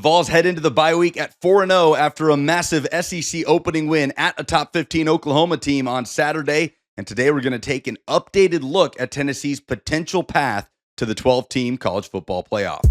Vols head into the bye week at 4-0 after a massive SEC opening win at a top 15 Oklahoma team on Saturday. And today we're going to take an updated look at Tennessee's potential path to the 12-team college football playoff.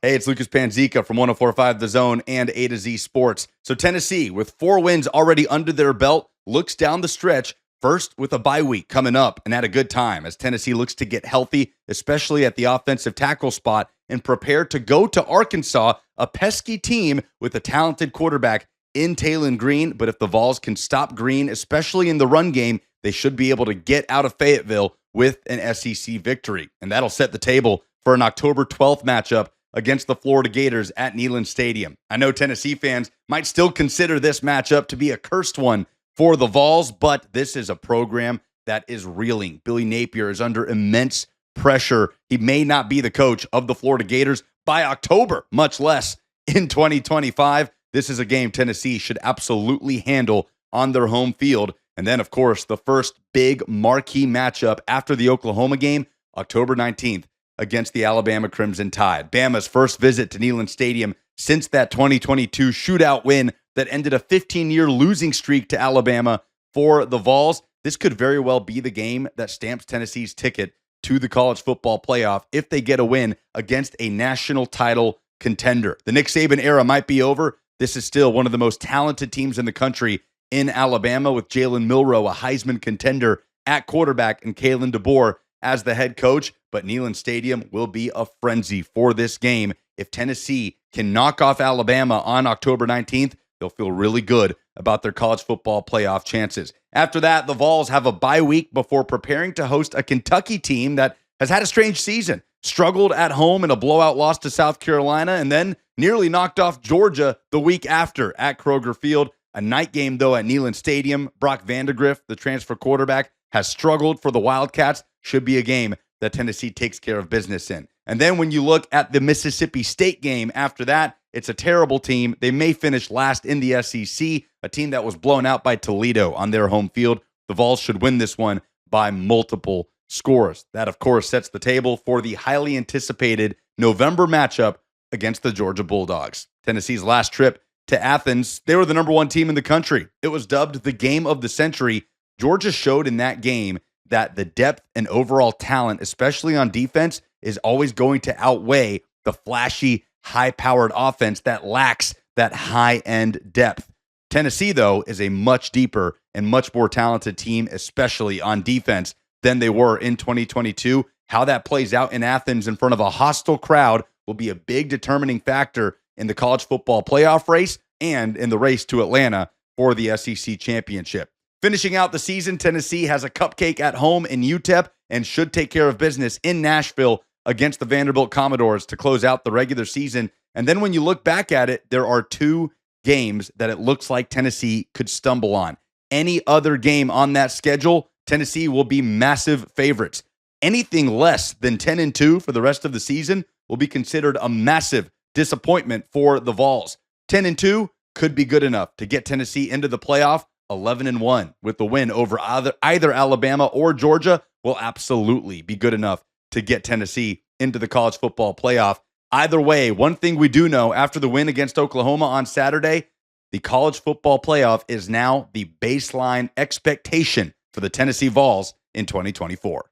Hey, it's Lucas Panzica from 104.5 The Zone and A to Z Sports. So Tennessee, with 4 wins already under their belt, looks down the stretch, first with a bye week coming up and at a good time as Tennessee looks to get healthy, especially at the offensive tackle spot, and prepare to go to Arkansas, a pesky team with a talented quarterback in Taylon Green. But if the Vols can stop Green, especially in the run game, they should be able to get out of Fayetteville with an SEC victory. And that'll set the table for an October 12th matchup against the Florida Gators at Neyland Stadium. I know Tennessee fans might still consider this matchup to be a cursed one for the Vols, but this is a program that is reeling. Billy Napier is under immense pressure. He may not be the coach of the Florida Gators by October, much less in 2025. This is a game Tennessee should absolutely handle on their home field. And then, of course, the first big marquee matchup after the Oklahoma game, October 19th, against the Alabama Crimson Tide. Bama's first visit to Neyland Stadium since that 2022 shootout win that ended a 15-year losing streak to Alabama for the Vols. This could very well be the game that stamps Tennessee's ticket to the college football playoff if they get a win against a national title contender. The Nick Saban era might be over. This is still one of the most talented teams in the country in Alabama, with Jalen Milroe, a Heisman contender, at quarterback, and Kalen DeBoer as the head coach. But Neyland Stadium will be a frenzy for this game. If Tennessee can knock off Alabama on October 19th, they'll feel really good about their college football playoff chances. After that, the Vols have a bye week before preparing to host a Kentucky team that has had a strange season, struggled at home in a blowout loss to South Carolina, and then nearly knocked off Georgia the week after at Kroger Field. A night game, though, at Neyland Stadium. Brock Vandegrift, the transfer quarterback, has struggled for the Wildcats. Should be a game that Tennessee takes care of business in. And then when you look at the Mississippi State game after that, it's a terrible team. They may finish last in the SEC, a team that was blown out by Toledo on their home field. The Vols should win this one by multiple scores. That, of course, sets the table for the highly anticipated November matchup against the Georgia Bulldogs. Tennessee's last trip to Athens, they were the number 1 team in the country. It was dubbed the game of the century. Georgia showed in that game that the depth and overall talent, especially on defense, is always going to outweigh the flashy, high-powered offense that lacks that high-end depth. Tennessee, though, is a much deeper and much more talented team, especially on defense, than they were in 2022. How that plays out in Athens in front of a hostile crowd will be a big determining factor in the college football playoff race and in the race to Atlanta for the SEC championship. Finishing out the season, Tennessee has a cupcake at home in UTEP and should take care of business in Nashville against the Vanderbilt Commodores to close out the regular season. And then when you look back at it, there are 2 games that it looks like Tennessee could stumble on. Any other game on that schedule, Tennessee will be massive favorites. Anything less than 10-2 for the rest of the season will be considered a massive disappointment for the Vols. 10-2 could be good enough to get Tennessee into the playoff. 11-1 with the win over either Alabama or Georgia will absolutely be good enough to get Tennessee into the college football playoff. Either way, one thing we do know after the win against Oklahoma on Saturday, the college football playoff is now the baseline expectation for the Tennessee Vols in 2024.